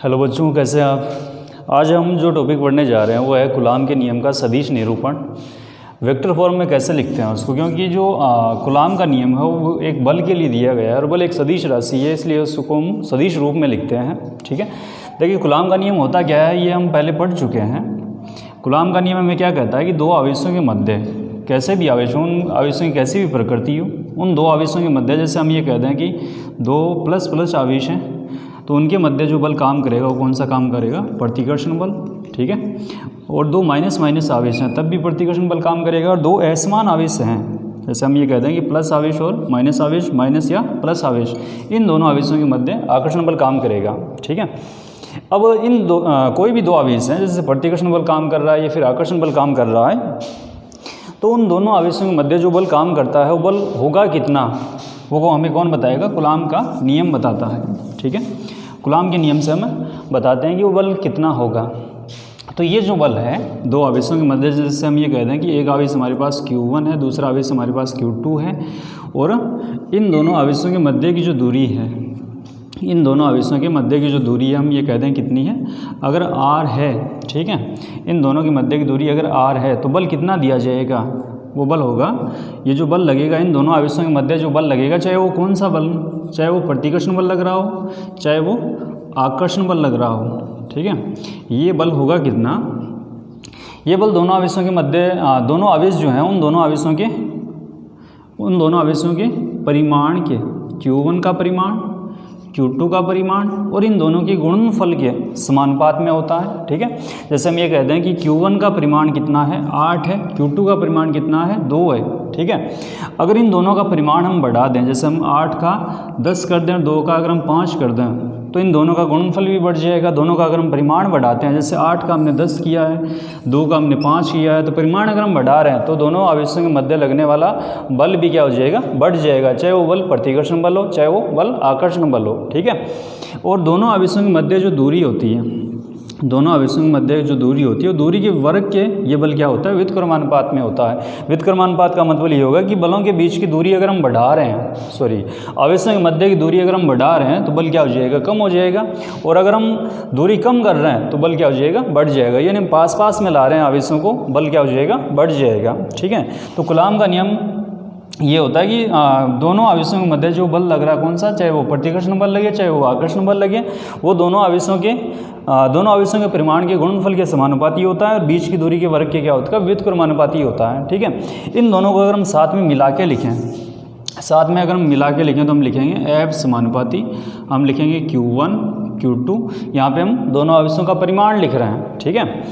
Hello बच्चों, कैसे हैं आप। आज हम जो टॉपिक पढ़ने जा रहे हैं वो है कूलाम के नियम का सदिश निरूपण। वेक्टर फॉर्म में कैसे लिखते हैं उसको, क्योंकि जो कूलाम का नियम है वो एक बल के लिए दिया गया है और बल एक सदिश राशि है, इसलिए उसको हम सदिश रूप में लिखते हैं। ठीक है, देखिए कूलाम का नियम होता क्या है ये हम पहले पढ़ चुके हैं। कूलाम का नियम हमें क्या कहता है कि दो आवेशों के मध्य, कैसे भी आवेश हो, उन आवेशों की कैसी भी प्रकृति हो, उन दो आवेशों के मध्य, जैसे हम ये कहते हैं कि दो प्लस प्लस आवेश हैं तो उनके मध्य जो बल काम करेगा वो कौन सा काम करेगा, प्रतिकर्षण बल। ठीक है, और दो माइनस माइनस आवेश हैं तब भी प्रतिकर्षण बल काम करेगा। और दो असमान आवेश हैं, जैसे हम ये कहते हैं कि प्लस आवेश और माइनस आवेश, माइनस या प्लस आवेश, इन दोनों आवेशों के मध्य आकर्षण बल काम करेगा। ठीक है, अब इन दो कोई भी दो आवेश हैं, जैसे प्रतिकर्षण बल काम कर रहा है या फिर आकर्षण बल काम कर रहा है, तो उन दोनों आवेशों के मध्य जो बल काम करता है वो बल होगा कितना, वो हमें कौन बताएगा, कूलाम का नियम बताता है। ठीक है, कूलाम के नियम से हम बताते हैं कि वो बल कितना होगा। तो ये जो बल है दो आवेशों के मध्य, जैसे हम ये कहते हैं कि एक आवेश हमारे पास Q1 है, दूसरा आवेश हमारे पास Q2 है, और इन दोनों आवेशों के मध्य की जो दूरी है, इन दोनों आवेशों के मध्य की जो दूरी है हम ये कहते हैं कितनी है, अगर R है। ठीक है, इन दोनों के मध्य की दूरी अगर R है तो बल कितना दिया जाएगा, वो बल होगा, ये जो बल लगेगा इन दोनों आवेशों के मध्य जो बल लगेगा, चाहे वो कौन सा बल, चाहे वो प्रतिकर्षण बल लग रहा हो, चाहे वो आकर्षण बल लग रहा हो। ठीक है, ये बल होगा कितना, ये बल दोनों आवेशों के मध्य, दोनों आवेश जो हैं उन दोनों आवेशों के परिमाण के, Q1 का परिमाण, Q2 का परिमाण और इन दोनों के गुणनफल के समानुपात में होता है। ठीक है, जैसे हम ये कहते हैं कि Q1 का परिमाण कितना है, 8 है, Q2 का परिमाण कितना है, 2 है। ठीक है, अगर इन दोनों का परिमाण हम बढ़ा दें, जैसे हम 8 का 10 कर दें और 2 का अगर हम 5 कर दें, तो इन दोनों का गुणनफल भी बढ़ जाएगा। दोनों का अगर हम परिमाण बढ़ाते हैं, जैसे 8 का हमने 10 किया है, 2 का हमने 5 किया है, तो परिमाण अगर हम बढ़ा रहे हैं तो दोनों आवेशों के मध्य लगने वाला बल भी क्या हो जाएगा, बढ़ जाएगा, चाहे वो बल प्रतिकर्षण बल हो चाहे वो बल आकर्षण बल हो। ठीक है, और दोनों आवेशों के मध्य जो दूरी होती है, दोनों आवेशों के मध्य जो दूरी होती है, वो दूरी के वर्ग के ये बल क्या होता है, व्युत्क्रमानुपात में होता है। व्युत्क्रमानुपात का मतलब ये होगा कि बलों के बीच की दूरी अगर हम बढ़ा रहे हैं, आवेशों के मध्य की दूरी अगर हम बढ़ा रहे हैं तो बल क्या हो जाएगा, कम हो जाएगा, और अगर हम दूरी कम कर रहे हैं तो बल क्या हो जाएगा, बढ़ जाएगा। यानी हम पास पास में ला रहे हैं आवेशों को, बल क्या हो जाएगा, बढ़ जाएगा। ठीक है, तो कूलाम का नियम ये होता है कि दोनों आवेशों के मध्य जो बल लग रहा है कौन सा, चाहे वो प्रतिकर्षण बल लगे चाहे वो आकर्षण बल लगे, वो दोनों आवेशों के परिमाण के गुणनफल के समानुपाती होता है और बीच की दूरी के वर्ग के क्या होता है, व्युत्क्रमानुपाती होता है। ठीक है, इन दोनों को अगर हम साथ में मिला के लिखें, तो हम लिखेंगे F समानुपाती, हम लिखेंगे Q1 Q2, यहाँ पे हम दोनों आवेशों का परिमाण लिख रहे हैं। ठीक है,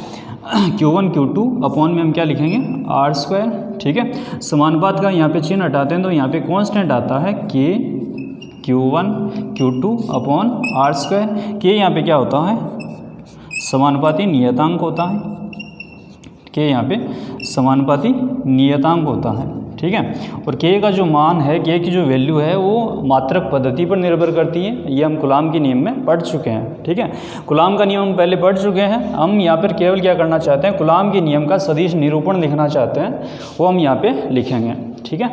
Q1 Q2 अपॉन में हम क्या लिखेंगे, R²। ठीक है, समानुपात का यहाँ पे चिन्ह हटाते हैं तो यहाँ पे कांस्टेंट आता है K Q1 Q2 upon R²। K यहाँ पे क्या होता है, समानुपाती नियतांक होता है, K यहाँ पे समानुपाती नियतांक होता है। ठीक है, और K का जो मान है, K की जो वैल्यू है वो मात्रक पद्धति पर निर्भर करती है, ये हम कूलाम के नियम में पढ़ चुके हैं। ठीक है, कूलाम का नियम हम पहले पढ़ चुके हैं, हम यहाँ पर केवल क्या करना चाहते हैं, कूलाम के नियम का सदिश निरूपण लिखना चाहते हैं, वो हम यहाँ पे लिखेंगे। ठीक है,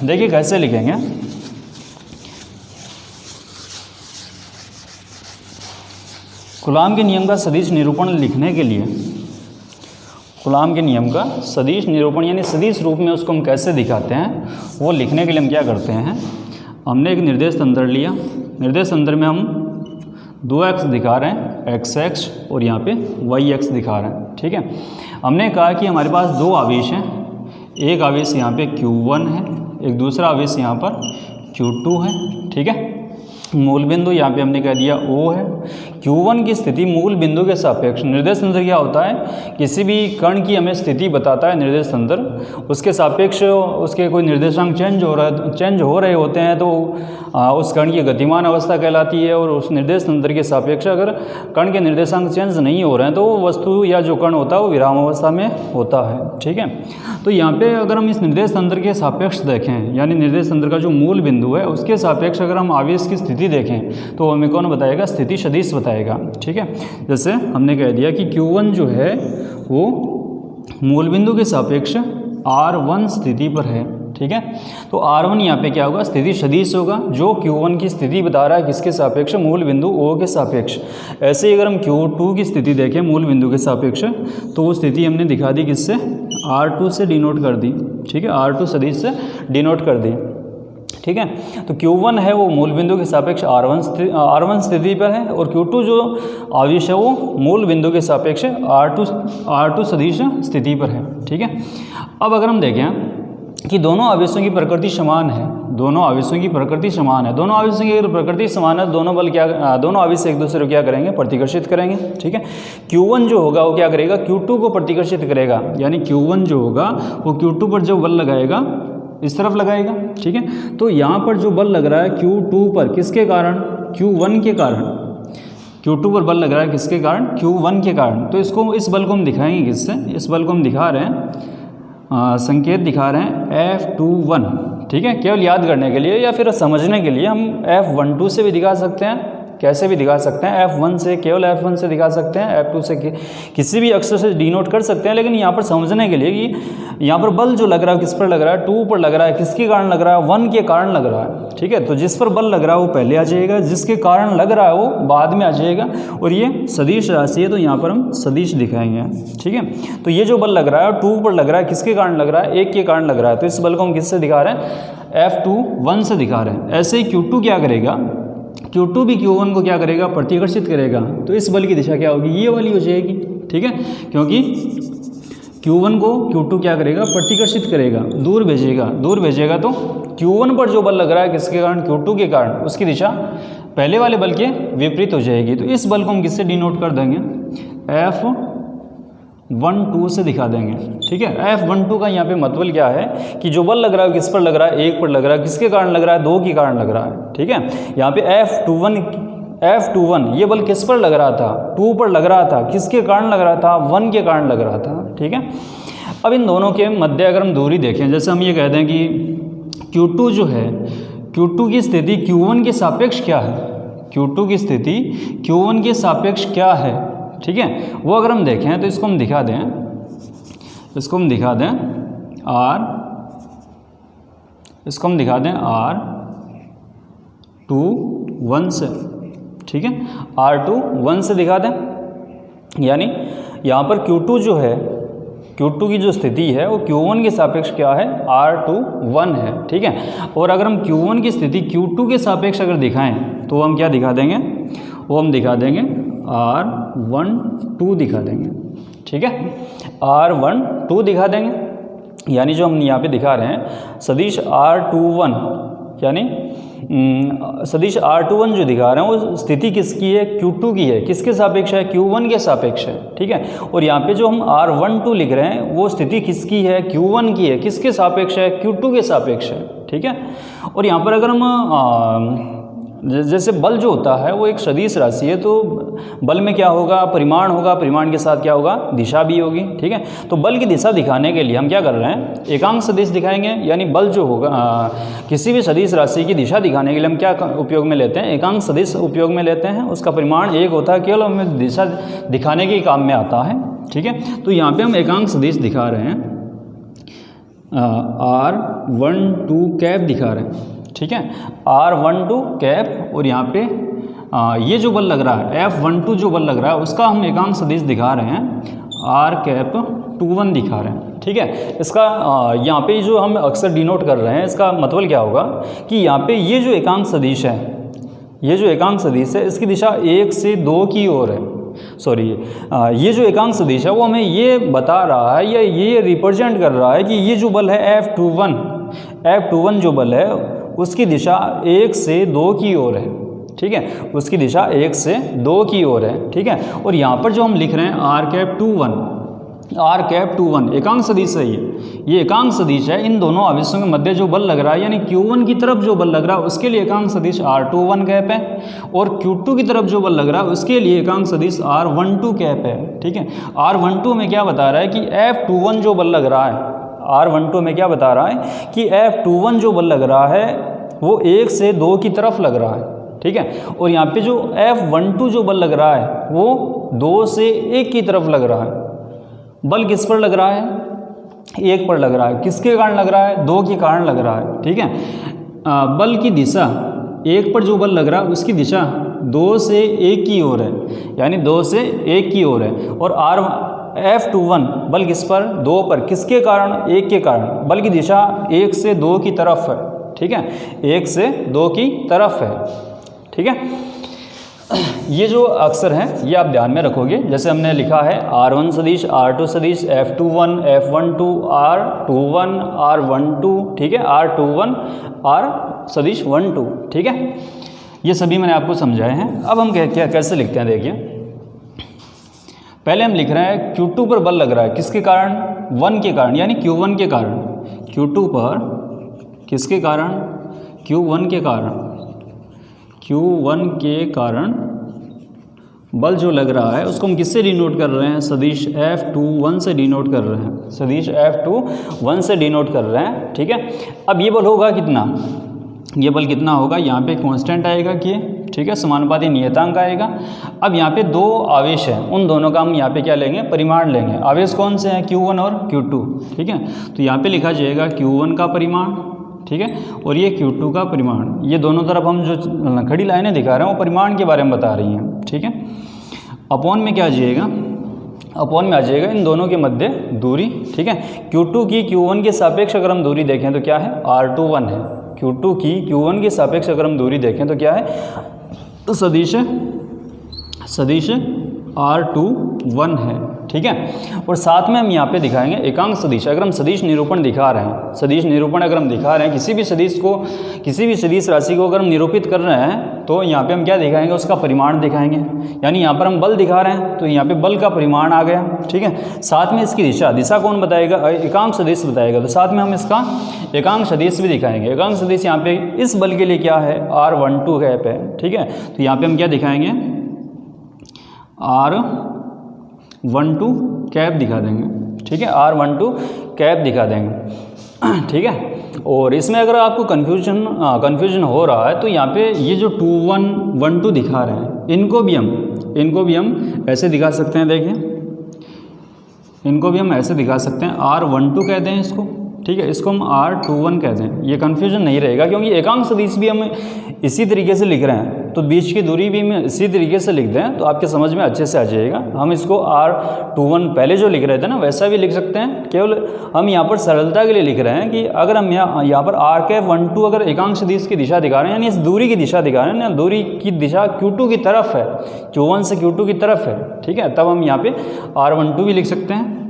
देखिए कैसे लिखेंगे। कूलाम के नियम का सदिश निरूपण लिखने के लिए, कूलाम के नियम का सदिश निरूपण यानी सदिश रूप में उसको हम कैसे दिखाते हैं, वो लिखने के लिए हम क्या करते हैं, हमने एक निर्देश तंत्र लिया, निर्देश तंत्र में हम 2x दिखा रहे हैं, x और यहाँ पे y दिखा रहे हैं। ठीक है, हमने कहा कि हमारे पास दो आवेश हैं, एक आवेश यहाँ पे Q1 है, एक दूसरा आवेश यहाँ पर Q2 है। ठीक है, मूल बिंदु यहाँ पे हमने कह दिया O है। Q1 की स्थिति मूल बिंदु के सापेक्ष, निर्देश तंत्र क्या होता है, किसी भी कण की हमें स्थिति बताता है निर्देश तंत्र, उसके सापेक्ष उसके कोई निर्देशांक चेंज हो रहे होते हैं तो उस कण की गतिमान अवस्था कहलाती है, और उस निर्देश तंत्र के सापेक्ष अगर कण के निर्देशांक चेंज नहीं हो रहे हैं तो वो वस्तु या जो कण होता है वो विराम अवस्था में होता है। ठीक है, तो यहाँ पे अगर हम इस निर्देश तंत्र के सापेक्ष देखें, यानी निर्देश तंत्र का जो मूल बिंदु है उसके सापेक्ष अगर हम आवेश की स्थिति देखें तो हमें कौन बताएगा, स्थिति सदिश बताएगा। ठीक है, जैसे हमने कह दिया कि Q1 जो है वो मूल बिंदु के सापेक्ष R1 स्थिति पर है। ठीक है। तो R1 यहाँ पे क्या होगा, स्थिति सदिश होगा जो Q1 की स्थिति बता रहा है किसके सापेक्ष, मूल बिंदु O के सापेक्ष। ऐसे ही अगर हम Q2 की स्थिति देखें मूल बिंदु के सापेक्ष, तो वो स्थिति हमने दिखा दी किससे, R2 से डिनोट कर दी, ठीक है, R2 सदिश से डिनोट कर दी, ठीक है। तो Q1 है वो मूल बिंदु के सापेक्ष R1 स्थिति पर है, और Q2 जो आवेश है वो मूल बिंदु के सापेक्ष R2 सदिश स्थिति पर है, ठीक है। अब अगर हम देखें कि दोनों आवेशों की प्रकृति समान है, दोनों आवेशों की प्रकृति समान है, दोनों आवेशों की प्रकृति समान है, दोनों आवेश एक दूसरे को क्या करेंगे, प्रतिकर्षित करेंगे, ठीक है। Q1 जो होगा वो क्या करेगा, Q2 को प्रतिकर्षित करेगा, यानी Q1 जो होगा वो Q2 पर जो बल लगाएगा इस तरफ लगाएगा, ठीक है। तो यहाँ पर जो बल लग रहा है Q2 पर किसके कारण, Q1 के कारण, Q2 पर बल लग रहा है किसके कारण, Q1 के कारण। तो इस बल को हम दिखाएंगे किससे, इस बल को हम दिखा रहे हैं, संकेत दिखा रहे हैं F21, ठीक है, केवल याद करने के लिए या फिर समझने के लिए। हम F12 से भी दिखा सकते हैं, कैसे भी दिखा सकते हैं, F1 से, केवल F1 से दिखा सकते हैं, F2 से किसी भी अक्षर से डिनोट कर सकते हैं। लेकिन यहाँ पर समझने के लिए कि यहाँ पर बल जो लग रहा है किस पर लग रहा है, 2 पर लग रहा है, किसके कारण लग रहा है, 1 के कारण लग रहा है, ठीक है। तो जिस पर बल लग रहा है वो पहले आ जाएगा, जिसके कारण लग रहा है वो बाद में आ जाएगा, और ये सदिश राशि है तो यहाँ पर हम सदिश दिखाएंगे, ठीक है। तो ये जो बल लग रहा है 2 पर लग रहा है, किसके कारण लग रहा है, 1 के कारण लग रहा है, तो इस बल को हम किससे दिखा रहे हैं, F21 से दिखा रहे हैं। ऐसे ही Q2 क्या करेगा, Q2 भी Q1 को क्या करेगा, प्रतिकर्षित करेगा। तो इस बल की दिशा क्या होगी, ये वाली हो जाएगी, ठीक है, क्योंकि Q1 को Q2 क्या करेगा, प्रतिकर्षित करेगा, दूर भेजेगा। तो Q1 पर जो बल लग रहा है किसके कारण, Q2 के कारण, उसकी दिशा पहले वाले बल के विपरीत हो जाएगी। तो इस बल को हम किससे डिनोट कर देंगे, F12 से दिखा देंगे, ठीक है। F12 का यहाँ पे मतलब क्या है कि जो बल लग रहा है किस पर लग रहा है, 1 पर लग रहा है, किसके कारण लग रहा है, 2 के कारण लग रहा है, ठीक है। यहाँ पे F21 ये बल किस पर लग रहा था, 2 पर लग रहा था, किसके कारण लग रहा था, 1 के कारण लग रहा था, ठीक है। अब इन दोनों के मध्य अगर हम दूरी देखें, जैसे हम ये कहते हैं कि Q2 जो है, Q2 की स्थिति Q1 के सापेक्ष क्या है, Q2 की स्थिति Q1 के सापेक्ष क्या है, ठीक है। वो अगर हम देखें तो इसको हम दिखा दें R21 से, ठीक है, R21 से दिखा दें। यानी यहाँ पर Q2 जो है, Q2 की जो स्थिति है वो Q1 के सापेक्ष क्या है, R21 है, ठीक है। और अगर हम Q1 की स्थिति Q2 के सापेक्ष अगर दिखाएं तो हम क्या दिखा देंगे, वो हम दिखा देंगे R12 दिखा देंगे, ठीक है, R12 दिखा देंगे। यानी जो हम यहाँ पे दिखा रहे हैं सदिश R21, यानी सदिश R21 जो दिखा रहे हैं वो स्थिति किसकी है, Q2 की है, किसके सापेक्ष है, Q1 के सापेक्ष है, ठीक है। और यहाँ पे जो हम R12 लिख रहे हैं वो स्थिति किसकी है, Q1 की है, किसके सापेक्ष है, Q2 के सापेक्ष है, ठीक है। और यहाँ पर अगर हम जैसे बल जो होता है वो एक सदिश राशि है, तो बल में क्या होगा, परिमाण होगा, परिमाण के साथ क्या होगा, दिशा भी होगी, ठीक है। तो बल की दिशा दिखाने के लिए हम क्या कर रहे हैं, एकांक सदिश दिखाएंगे। यानी बल जो होगा किसी भी सदिश राशि की दिशा दिखाने के लिए हम क्या उपयोग में लेते हैं, एकांक सदिश उपयोग में लेते हैं। उसका परिमाण 1 होता है, केवल हमें दिशा दिखाने के काम में आता है, ठीक है। तो यहाँ पर हम एकांक सदिश दिखा रहे हैं, R12 कैप दिखा रहे हैं, ठीक है, R12 कैप। और यहाँ पे ये जो बल लग रहा है F12 जो बल लग रहा है उसका हम एकांक सदिश दिखा रहे हैं, R कैप 21 दिखा रहे हैं, ठीक है। इसका यहाँ पे जो हम अक्सर डिनोट कर रहे हैं इसका मतलब क्या होगा कि यहाँ पे ये जो एकांक सदिश है, इसकी दिशा 1 से 2 की ओर है। सॉरी, ये जो एकांक सदिश है वो हमें ये बता रहा है या ये रिप्रेजेंट कर रहा है कि ये जो बल है F21 जो बल है उसकी दिशा 1 से 2 की ओर है, ठीक है, उसकी दिशा 1 से 2 की ओर है, ठीक है। और यहाँ पर जो हम लिख रहे हैं R कैप 21 एकांक सदिश है, ये एकांक सदिश है। इन दोनों आवेशों के मध्य जो बल लग रहा है यानी Q1 की तरफ जो बल लग रहा है उसके लिए एकांक सदिश R21 कैप है, और Q2 की तरफ जो बल लग रहा है उसके लिए एकांक सदिश R12 कैप है, ठीक है। R12 में क्या बता रहा है कि F21 जो बल लग रहा है, R12 में क्या बता रहा है कि F21 जो बल लग रहा है वो 1 से 2 की तरफ लग रहा है, ठीक है। और यहाँ पे जो F12 जो बल लग रहा है वो 2 से 1 की तरफ लग रहा है। बल किस पर लग रहा है, एक पर लग रहा है, किसके कारण लग रहा है? 2 के कारण लग रहा है, ठीक है। बल की दिशा, एक पर जो बल लग रहा है उसकी दिशा 2 से 1 की ओर है, यानी 2 से 1 की ओर है। और F21 बल किस पर? 2 पर, किसके कारण? 1 के कारण। बल की दिशा 1 से 2 की तरफ है, ठीक है, 1 से 2 की तरफ है, ठीक है। ये जो अक्षर हैं ये आप ध्यान में रखोगे, जैसे हमने लिखा है R1 सदिश, R2 सदिश, F21, F12, R21, R12, ठीक है, R21, R सदिश 1 2, ठीक है। ये सभी मैंने आपको समझाए हैं। अब हम कैसे लिखते हैं, देखिए। पहले हम लिख रहे हैं Q2 पर बल लग रहा है, किसके कारण? 1 के कारण, यानी Q1 के कारण। Q2 पर किसके कारण? Q1 के कारण। Q1 के कारण बल जो लग रहा है उसको हम किससे डिनोट कर रहे हैं? सदिश F21 से डिनोट कर रहे हैं, सदिश F21 से डिनोट कर रहे हैं, ठीक है। अब ये बल होगा कितना? ये बल कितना होगा? यहाँ पे कांस्टेंट आएगा कि, ठीक है, समानुपाती नियतांक आएगा। अब यहाँ पे 2 आवेश हैं, उन दोनों का हम यहाँ पे क्या लेंगे? परिमाण लेंगे। आवेश कौन से हैं? Q1 और Q2, ठीक है। तो यहाँ पे लिखा जाएगा Q1 का परिमाण, ठीक है, और ये Q2 का परिमाण। ये दोनों तरफ हम जो खड़ी लाइनें दिखा रहे हैं वो परिमाण के बारे में बता रही हैं, ठीक है। अपॉन में क्या आ जाएगा? अपॉन में आ जाएगा इन दोनों के मध्य दूरी, ठीक है। Q2 की Q1 के सापेक्ष अगर हम दूरी देखें तो क्या है? R21 है। Q2 की Q1 के सापेक्ष अगर हम दूरी देखें तो क्या है? तो सदिश R21 है, ठीक है। और साथ में हम यहाँ पे दिखाएंगे एकांक सदिश। अगर हम सदिश निरूपण दिखा रहे हैं, सदिश निरूपण अगर हम दिखा रहे हैं, किसी भी सदिश को, किसी भी सदिश राशि को अगर हम निरूपित कर रहे हैं तो यहाँ पे हम क्या दिखाएंगे? उसका परिमाण दिखाएंगे। यानी यहाँ पर हम बल दिखा रहे हैं तो यहाँ पे बल का परिमाण आ गया, ठीक है। साथ में इसकी दिशा, दिशा कौन बताएगा? एकांक सदिश बताएगा। तो साथ में हम इसका एकांक सदिश भी दिखाएंगे। एकांक सदिश यहाँ पे इस बल के लिए क्या है? R12 कैप है, ठीक है। तो यहाँ पे हम क्या दिखाएंगे? R12 कैप दिखा देंगे, ठीक है, R12 कैप दिखा देंगे, ठीक है। और इसमें अगर आपको कन्फ्यूजन हो रहा है तो यहाँ पे ये जो 21, 12 दिखा रहे हैं इनको भी हम ऐसे दिखा सकते हैं, देखिए, इनको भी हम ऐसे दिखा सकते हैं। R12 कहते हैं इसको, ठीक है, इसको हम R21 कहते हैं। ये कन्फ्यूजन नहीं रहेगा क्योंकि एकांक सदिश भी हम इसी तरीके से लिख रहे हैं, तो बीच की दूरी भी हम इसी तरीके से लिख दें तो आपके समझ में अच्छे से आ जाएगा। हम इसको R21 पहले जो लिख रहे थे ना वैसा भी लिख सकते हैं, केवल हम यहाँ पर सरलता के लिए लिख रहे हैं कि अगर हम यहाँ पर R12 अगर एकांक सदिश की दिशा दिखा रहे हैं, यानी इस दूरी की दिशा दिखा रहे हैं ना, दूरी की दिशा Q2 की तरफ है, Q1 से Q2 की तरफ है, ठीक है, तब हम यहाँ पे R12 भी लिख सकते हैं,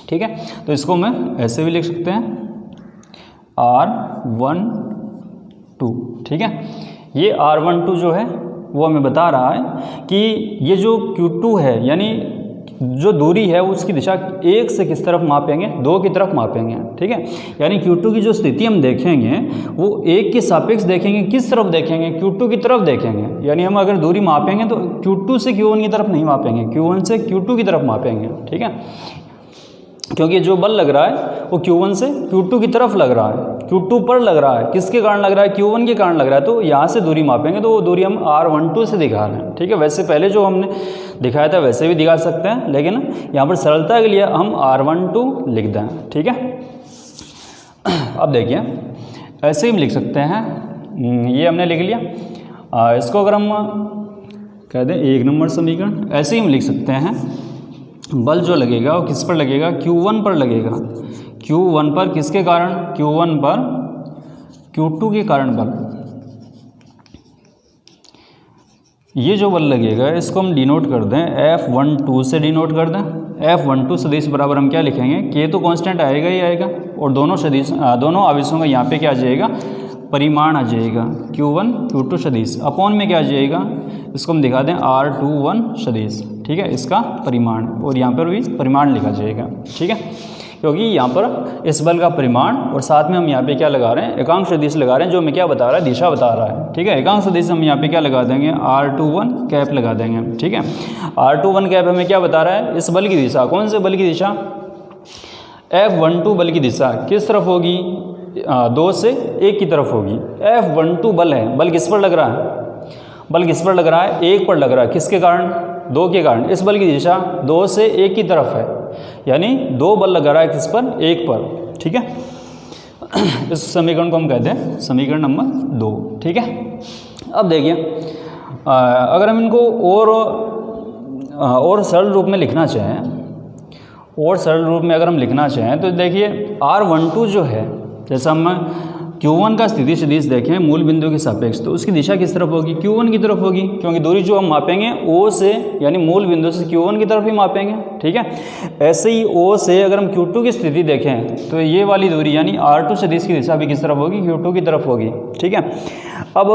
ठीक है। तो इसको मैं ऐसे भी लिख सकते हैं R12, ठीक है। ये R12 जो है वो हमें बता रहा है कि ये जो Q2 है, यानी जो दूरी है उसकी दिशा 1 से किस तरफ मापेंगे? 2 की तरफ मापेंगे, ठीक है। यानी Q2 की जो स्थिति हम देखेंगे वो 1 के सापेक्ष देखेंगे। किस तरफ देखेंगे? Q2 की तरफ देखेंगे। यानी हम अगर दूरी मापेंगे तो Q2 से Q1 की तरफ नहीं मापेंगे, Q1 से Q2 की तरफ मापेंगे, ठीक है। क्योंकि जो बल लग रहा है वो Q1 से Q2 की तरफ लग रहा है, Q2 पर लग रहा है। किसके कारण लग रहा है? Q1 के कारण लग रहा है। तो यहाँ से दूरी मापेंगे तो वो दूरी हम R12 से दिखा रहे हैं, ठीक है। वैसे पहले जो हमने दिखाया था वैसे भी दिखा सकते हैं, लेकिन यहाँ पर सरलता के लिए हम R12 लिख दें, ठीक है। अब देखिए ऐसे ही हम लिख सकते हैं, ये हमने लिख लिया। इसको अगर हम कह दें 1 नंबर समीकरण, ऐसे ही हम लिख सकते हैं बल जो लगेगा वो किस पर लगेगा? Q1 पर लगेगा। Q1 पर किसके कारण? Q1 पर Q2 के कारण बल। ये जो बल लगेगा इसको हम डिनोट कर दें F12 से डिनोट कर दें। F12 सदिश बराबर हम क्या लिखेंगे? K तो कांस्टेंट आएगा ही आएगा, और दोनों आवेशों का यहाँ पे क्या आ जाएगा? परिमाण आ जाएगा Q1 Q2 सदिश। अपॉन में क्या आ जाएगा? इसको हम दिखा दें R21 सदिश, ठीक है, इसका परिमाण, और यहाँ पर भी परिमाण लिखा जाएगा, ठीक है। क्योंकि यहाँ पर इस बल का परिमाण और साथ में हम यहाँ पे क्या लगा रहे हैं? एकांक सदिश लगा रहे हैं, जो हमें क्या बता रहा है? दिशा बता रहा है, ठीक है। एकांक सदिश हम यहाँ पे क्या लगा देंगे? R21 कैप लगा देंगे, ठीक है। R21 कैप हमें क्या बता रहा है? इस बल की दिशा, कौन से बल की दिशा? F12 बल की दिशा किस तरफ होगी? 2 से 1 की तरफ होगी। F12 बल है, बल किस पर लग रहा है? बल किस पर लग रहा है? 1 पर लग रहा है। किसके कारण? 2 के कारण। इस बल की दिशा 2 से 1 की तरफ है, यानी 2 बल लगा रहा है किस पर, एक पर, ठीक है। इस समीकरण को हम कहते हैं समीकरण नंबर 2, ठीक है। अब देखिए अगर हम इनको और सरल रूप में लिखना चाहें, और सरल रूप में अगर हम लिखना चाहें तो देखिए R12 जो है, जैसा हम Q1 का स्थिति सदिश देखें मूल बिंदु के सापेक्ष, तो उसकी दिशा किस तरफ होगी, Q1 की तरफ होगी, क्योंकि दूरी जो हम मापेंगे O से यानी मूल बिंदु से Q1 की तरफ ही मापेंगे, ठीक है। ऐसे ही O से अगर हम Q2 की स्थिति देखें तो ये वाली दूरी यानी R2 सदिश की दिशा भी किस तरफ होगी, Q2 की तरफ होगी, ठीक है। अब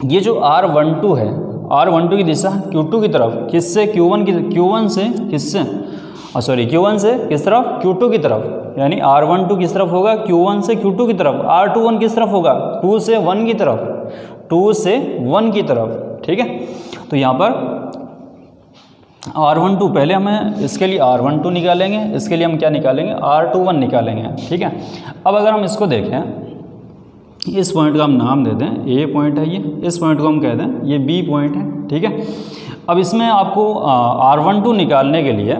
ये जो R12 है, R12 की दिशा Q2 की तरफ, किससे, Q1 से किससे, Q1 से किस तरफ, Q2 की तरफ, यानी R12 किस तरफ होगा, Q1 से Q2 की तरफ। R21 किस तरफ होगा, 2 से 1 की तरफ, 2 से 1 की तरफ, ठीक है। तो यहाँ पर R12 पहले हमें इसके लिए R12 निकालेंगे, इसके लिए हम क्या निकालेंगे, R21 निकालेंगे, ठीक है। अब अगर हम इसको देखें, इस पॉइंट का हम नाम दे दें A पॉइंट है ये, इस पॉइंट को हम कह दें ये B पॉइंट है, ठीक है। अब इसमें आपको R12 निकालने के लिए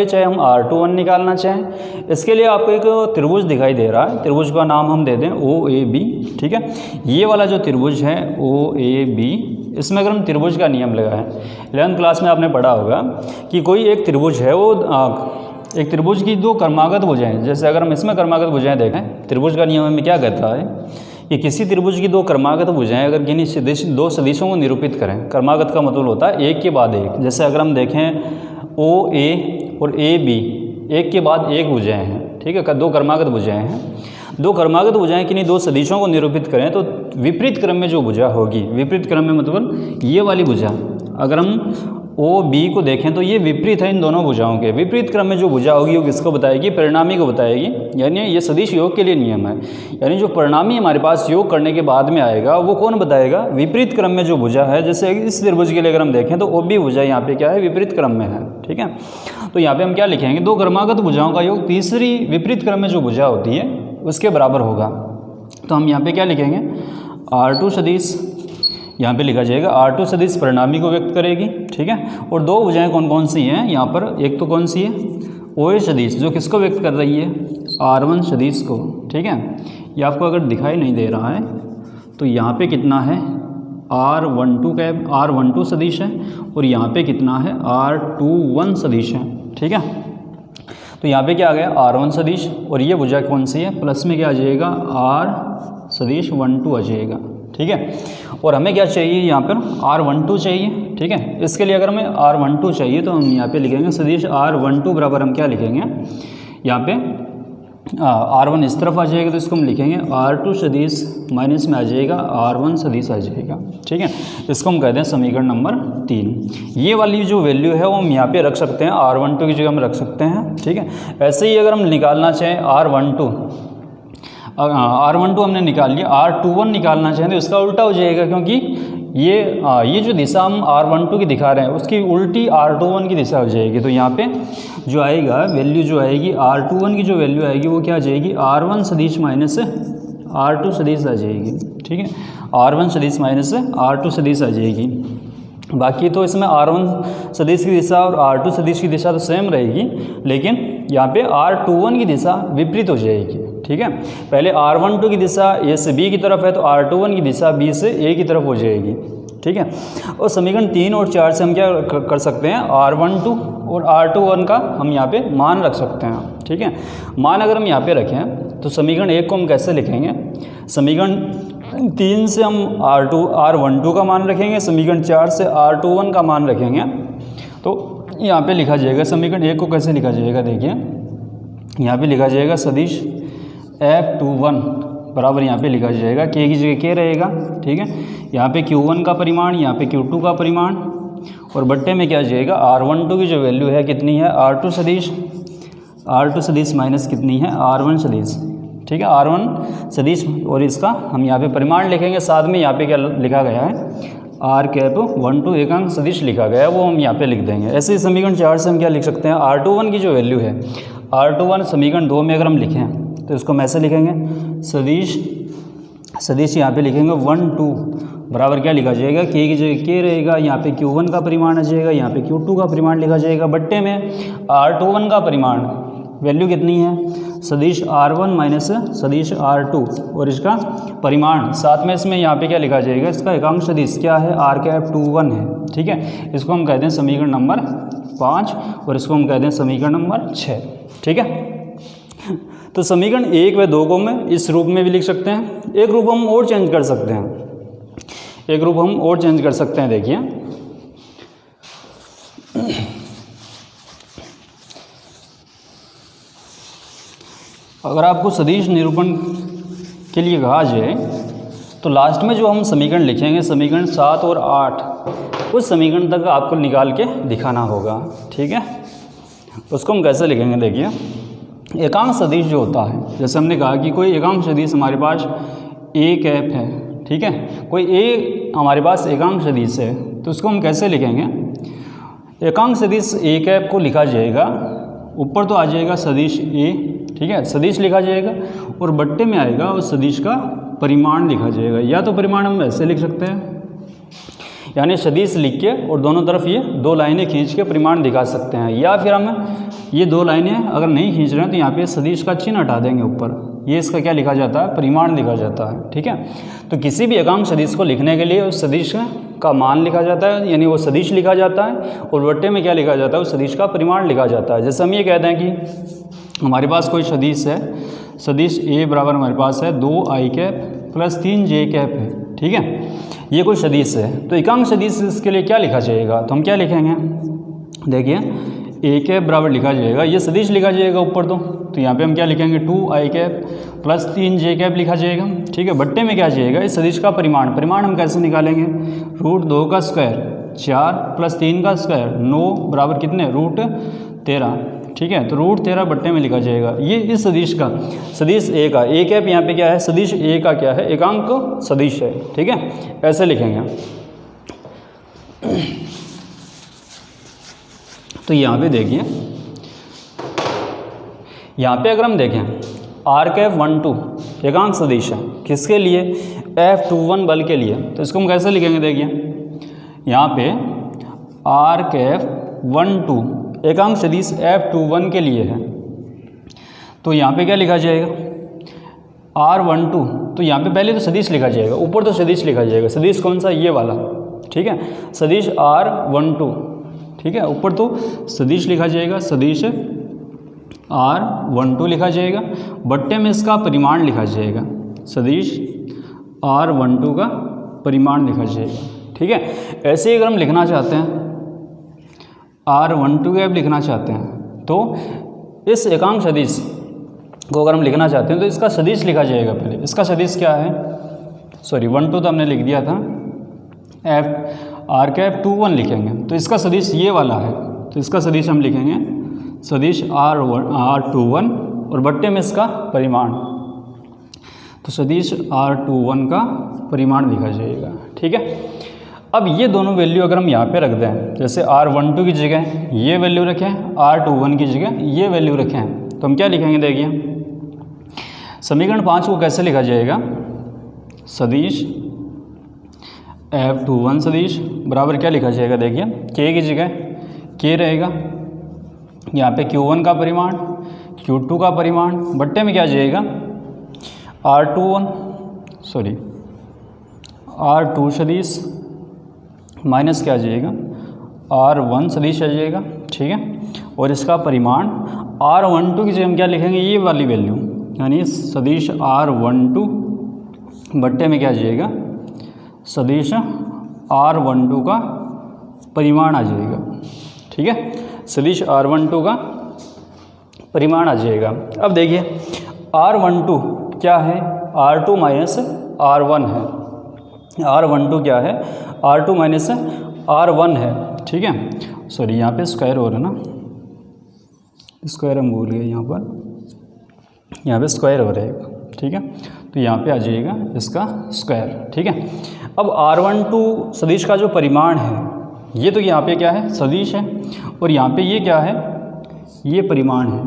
चाहे हम R21 निकालना चाहें, इसके लिए आपको एक त्रिभुज दिखाई दे रहा है, त्रिभुज का नाम हम दे दें OAB, ठीक है। ये वाला जो त्रिभुज है OAB, इसमें अगर हम त्रिभुज का नियम लगाएं, 11th क्लास में आपने पढ़ा होगा कि कोई एक त्रिभुज है, वो एक त्रिभुज की 2 क्रमागत भुजाएं, जैसे अगर हम इसमें क्रमागत भुजाएं देखें, त्रिभुज का नियम हमें क्या कहता है कि किसी त्रिभुज की 2 क्रमागत भुजाएं अगर किन्हीं 2 सदिशों को निरूपित करें, क्रमागत का मतलब होता है एक के बाद एक, जैसे अगर हम देखें OA और AB एक के बाद एक भुजाएं हैं, ठीक है, 2 क्रमागत भुजाएं हैं। 2 क्रमागत भुजाएं किन्हीं 2 सदिशों को निरूपित करें तो विपरीत क्रम में जो भुजा होगी, विपरीत क्रम में मतलब ये वाली भुजा, अगर हम OB को देखें तो ये विपरीत है इन दोनों भुजाओं के, विपरीत क्रम में जो भुजा होगी वो किसको बताएगी, परिणामी को बताएगी। यानी ये सदिश योग के लिए नियम है, यानी जो परिणामी हमारे पास योग करने के बाद में आएगा वो कौन बताएगा, विपरीत क्रम में जो भुजा है। जैसे इस त्रिभुज के लिए अगर हम देखें तो OB भुजा यहाँ पे क्या है, विपरीत क्रम में है, ठीक है। तो यहाँ पे हम क्या लिखेंगे, 2 क्रमागत भुजाओं का योग तीसरी विपरीत क्रम में जो भुजा होती है उसके बराबर होगा। तो हम यहाँ पे क्या लिखेंगे, R2 सदिश, यहाँ पे लिखा जाएगा R2 सदिश परिणामी को व्यक्त करेगी, ठीक है। और 2 भुजाएं कौन कौन सी हैं यहाँ पर, एक तो कौन सी है OA सदिश, जो किसको व्यक्त कर रही है, R1 सदिश को, ठीक है। ये आपको अगर दिखाई नहीं दे रहा है तो यहाँ पे कितना है, R12 सदिश है, और यहाँ पे कितना है, R21 सदिश है, ठीक है। तो यहाँ पे क्या आ गया, R1 सदिश, और ये भुजा कौन सी है, प्लस में क्या आ जाएगा, R सदिश 12 आ जाएगा, ठीक है। और हमें क्या चाहिए, यहाँ पर R12 चाहिए, ठीक है। इसके लिए अगर हमें R12 चाहिए तो हम यहाँ पे लिखेंगे सदिश R12 बराबर हम क्या लिखेंगे, यहाँ पे R1 इस तरफ आ जाएगा तो इसको हम लिखेंगे R2 सदिश माइनस में आ जाएगा R1 सदिश आ जाएगा, ठीक है। इसको हम कहते हैं समीकरण नंबर 3। ये वाली जो वैल्यू है वो हम यहाँ पे रख सकते हैं, R12 की जगह हम रख सकते हैं, ठीक है। ऐसे ही अगर हम निकालना चाहें R12 हमने निकाल लिया, R21 निकालना चाहें तो इसका उल्टा हो जाएगा, क्योंकि ये जो दिशा हम R12 की दिखा रहे हैं उसकी उल्टी R21 की दिशा हो जाएगी। तो यहाँ पे जो आएगा वैल्यू जो आएगी R21 की जो वैल्यू आएगी वो क्या आ जाएगी, R1 सदिश माइनस R2 सदिश आ जाएगी, ठीक है। R1 सदिश माइनस R2 सदिश आ जाएगी। बाकी तो इसमें R1 सदिश की दिशा और R2 सदिश की दिशा तो सेम रहेगी, लेकिन यहाँ पे R21 की दिशा विपरीत हो जाएगी, ठीक है। पहले R12 की दिशा A से B की तरफ है तो R21 की दिशा B से A की तरफ हो जाएगी, ठीक है। और समीकरण 3 और 4 से हम क्या कर सकते हैं, R12 और R21 का हम यहाँ पे मान रख सकते हैं, ठीक है। मान अगर हम यहाँ पे रखें तो समीकरण 1 को हम कैसे लिखेंगे, समीकरण 3 से हम R12 का मान रखेंगे, समीकरण 4 से R21 का मान रखेंगे। तो यहाँ पे लिखा जाएगा समीकरण 1 को कैसे लिखा जाएगा, देखिए यहाँ पे लिखा जाएगा सदिश F21 बराबर यहाँ पे लिखा जाएगा K की जगह K रहेगा, ठीक है। यहाँ पे Q1 का परिमाण, यहाँ पे Q2 का परिमाण, और बट्टे में क्या आ जाएगा R12 की जो वैल्यू है कितनी है, R2 सदिश माइनस कितनी है, R1 सदिश, ठीक है, R1 सदिश, और इसका हम यहाँ पे परिमाण लिखेंगे। साथ में यहाँ पे क्या लिखा गया है, R12 एकांक सदिश लिखा गया है, वो हम यहाँ पे लिख देंगे। ऐसे ही समीकरण 4 से हम क्या लिख सकते हैं, R21 की जो वैल्यू है, R21 समीकरण 2 में अगर हम लिखें तो इसको हम ऐसे लिखेंगे सदिश सदिश यहाँ पे लिखेंगे 1 2 बराबर क्या लिखा जाएगा, के की जगह के रहेगा, यहाँ पे Q1 का परिमाण आ जाएगा, यहाँ पे Q2 का परिमाण लिखा जाएगा, बट्टे में R21 का परिमाण वैल्यू कितनी है, सदिश R1 माइनस सदिश R2 और इसका परिमाण साथ में इसमें यहाँ पे क्या लिखा जाएगा, इसका एकांक सदिश क्या है, R21 है। ठीक है, इसको हम कहते हैं समीकरण नंबर 5 और इसको हम कहते हैं समीकरण नंबर 6। ठीक है, तो समीकरण 1 व 2 को मैं इस रूप में भी लिख सकते हैं, एक रूप हम और चेंज कर सकते हैं, एक रूप हम और चेंज कर सकते हैं। देखिए अगर आपको सदिश निरूपण के लिए कहा जाए तो लास्ट में जो हम समीकरण लिखेंगे, समीकरण 7 और 8, उस समीकरण तक आपको निकाल के दिखाना होगा। ठीक है, उसको हम कैसे लिखेंगे, देखिए एकांक सदिश जो होता है, जैसे हमने कहा कि कोई एकांक सदिश हमारे पास ए कैप है। ठीक है, कोई ए हमारे पास एकांक सदिश है, तो उसको हम कैसे लिखेंगे, एकांक सदिश ए कैप को लिखा जाएगा, ऊपर तो आ जाएगा सदिश ए, ठीक है, सदिश लिखा जाएगा और बट्टे में आएगा उस सदिश का परिमाण लिखा जाएगा। या तो परिमाण हम ऐसे लिख सकते हैं, यानी सदिश लिख के और दोनों तरफ ये 2 लाइनें खींच के परिमाण दिखा सकते हैं, या फिर हम ये 2 लाइनें अगर नहीं खींच रहे हैं तो यहाँ पे सदिश का चिन्ह हटा देंगे ऊपर, ये इसका क्या लिखा जाता है, परिमाण लिखा जाता है। ठीक है, तो किसी भी एकांक सदिश को लिखने के लिए उस सदिश का मान लिखा जाता है, यानी वो सदिश लिखा जाता है और बट्टे में क्या लिखा जाता है, उस सदिश का परिमाण लिखा जाता है। जैसे हम ये कहते हैं कि हमारे पास कोई सदिश है, सदिश ए बराबर हमारे पास है 2i cap plus 3j cap है। ठीक है, ये कोई सदिश है, तो एकांक सदिश इसके लिए क्या लिखा जाएगा, तो हम क्या लिखेंगे, देखिए ए कैप बराबर लिखा जाएगा, ये सदिश लिखा जाएगा ऊपर तो यहाँ पे हम क्या लिखेंगे 2i cap plus 3j cap लिखा जाएगा। ठीक है, बट्टे में क्या जाएगा, इस सदिश का परिमाण हम कैसे निकालेंगे, √2 का स्क्वायर 4 प्लस 3 का स्क्वायर 9 बराबर कितने, √13। ठीक है, तो √13 बट्टे में लिखा जाएगा। ये इस सदिश का, सदिश ए का, ए कैप यहाँ पे क्या है, सदिश ए का क्या है, एकांक सदिश है। ठीक है, ऐसे लिखेंगे। तो यहाँ पे देखिए, यहाँ पे अगर हम देखें R कैप 1 2 एकांक सदिश है, किसके लिए, F21 बल के लिए, तो इसको हम कैसे लिखेंगे, देखिए यहाँ पे R कैप 1 2 एकांक सदिश F21 के लिए है, तो यहाँ पे क्या लिखा जाएगा, R12, तो यहाँ पे पहले तो सदिश लिखा जाएगा, ऊपर तो सदिश लिखा जाएगा, सदिश कौन सा, ये वाला। ठीक है, सदिश R12, ठीक है, ऊपर तो सदिश लिखा जाएगा, सदिश R12 लिखा जाएगा, बट्टे में इसका परिमाण लिखा जाएगा, सदिश R12 का परिमाण लिखा जाएगा। ठीक है, ऐसे ही अगर हम लिखना चाहते हैं, R12 कैप लिखना चाहते हैं, तो इस एकांक सदिश को अगर हम लिखना चाहते हैं तो इसका सदिश लिखा जाएगा। पहले इसका सदिश क्या है, सॉरी 1 2 तो हमने लिख दिया था, R कैप 2 1 लिखेंगे, तो इसका सदिश ये वाला है, तो इसका सदिश हम लिखेंगे सदिश R21 और बट्टे में इसका परिमाण, तो सदिश R21 का परिमाण लिखा जाएगा। ठीक है, अब ये दोनों वैल्यू अगर हम यहाँ पे रख दें, जैसे R12 की जगह ये वैल्यू रखें, R21 की जगह ये वैल्यू रखें, तो हम क्या लिखेंगे, देखिए समीकरण 5 को कैसे लिखा जाएगा, सदिश F21 सदिश बराबर क्या लिखा जाएगा, देखिए k की जगह k रहेगा, यहाँ पे Q1 का परिमाण, Q2 का परिमाण, बट्टे में क्या जाएगा R2 सदिश माइनस क्या आ जाएगा, R1 सदिश आ जाएगा। ठीक है, और इसका परिमाण R12 की जगह हम क्या लिखेंगे, ये वाली वैल्यू, यानी सदिश R12 बट्टे में क्या आ जाएगा, सदिश R12 का परिमाण आ जाएगा। ठीक है, सदिश R12 का परिमाण आ जाएगा। अब देखिए R12 क्या है, R2 माइनस R1 है, R12 क्या है, R2 माइनस R1 है। ठीक है, सॉरी यहाँ पे स्क्वायर हो रहा है ना, स्क्वायर हम भूल गए, यहाँ पे स्क्वायर हो रहा है। ठीक है, तो यहाँ पे आ जाएगा इसका स्क्वायर। ठीक है, अब R12 सदिश का जो परिमाण है, ये तो यहाँ पे क्या है, सदिश है, और यहाँ पे ये क्या है, ये परिमाण है।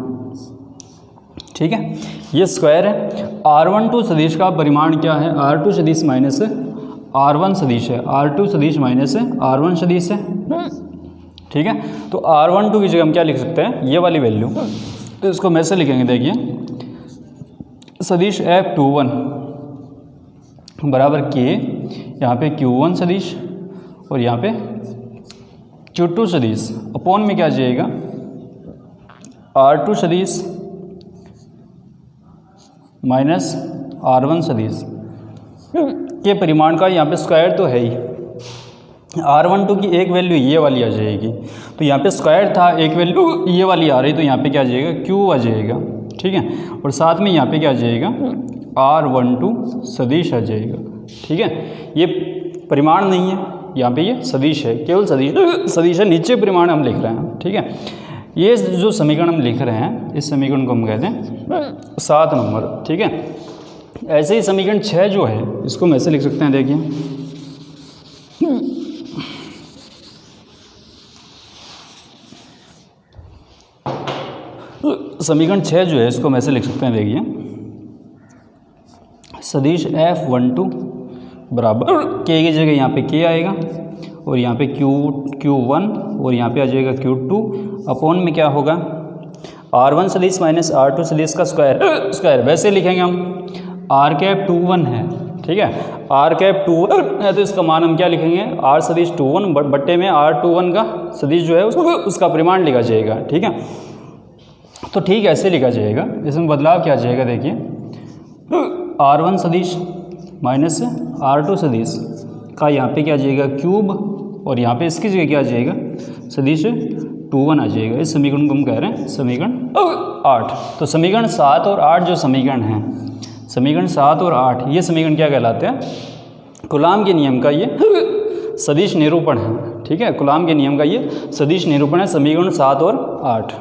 ठीक है, ये स्क्वायर है। R12 सदिश का परिमाण क्या है? R2 सदिश माइनस R1 सदिश है, R2 सदिश माइनस R1 सदिश है, ठीक है। तो R12 की जगह हम क्या लिख सकते हैं? ये वाली वैल्यू, तो इसको हम ऐसे लिखेंगे, देखिए सदिश F21 बराबर के, यहाँ पे Q1 सदिश और यहाँ पे Q2 सदिश अपॉन में क्या आ जाएगा? R2 सदिश माइनस R1 सदिश के परिमाण का यहाँ पे स्क्वायर तो है ही। R12 की एक वैल्यू ये वाली आ जाएगी, तो यहाँ पे स्क्वायर था, एक वैल्यू ये वाली आ रही, तो यहाँ पे क्या आ जाएगा? Q आ जाएगा, ठीक है। और साथ में यहाँ पे क्या आ जाएगा? R12 सदिश आ जाएगा, ठीक है। ये परिमाण नहीं है, यहाँ पे ये सदिश है, केवल सदिश है, नीचे परिमाण हम लिख रहे हैं, ठीक है। ये जो समीकरण हम लिख रहे हैं, इस समीकरण को हम कहते हैं 7 नंबर, ठीक है। ऐसे ही समीकरण 6 जो है, इसको हम ऐसे लिख सकते हैं, देखिए समीकरण 6 जो है, इसको हम ऐसे लिख सकते हैं, देखिए सदिश F12 बराबर के की जगह यहाँ पे के आएगा और यहाँ पे Q1 और यहाँ पे आ जाएगा Q2 अपॉन में क्या होगा? R1 सदिश माइनस R2 सदिश का स्क्वायर वैसे लिखेंगे हम। R⁻21 है, ठीक है, R⁻21 है, तो इसका मान हम क्या लिखेंगे? R सदिश 21 बट्टे में R21 का सदिश जो है उसका परिमाण लिखा जाएगा, ठीक है। तो ठीक ऐसे लिखा जाएगा, इसमें बदलाव क्या आ जाएगा? देखिए R1 सदिश माइनस R2 सदिश का यहाँ पे क्या आ जाएगा? क्यूब, और यहाँ पे इसकी जगह क्या आ जाएगा? सदिश 21 आ जाएगा। इस समीकरण को हम कह रहे हैं समीकरण 8। तो समीकरण 7 और 8 जो समीकरण हैं, समीकरण 7 और 8 ये समीकरण क्या कहलाते हैं? कूलाम के नियम का ये सदिश निरूपण है, ठीक है। कूलाम के नियम का ये सदिश निरूपण है, समीकरण 7 और 8।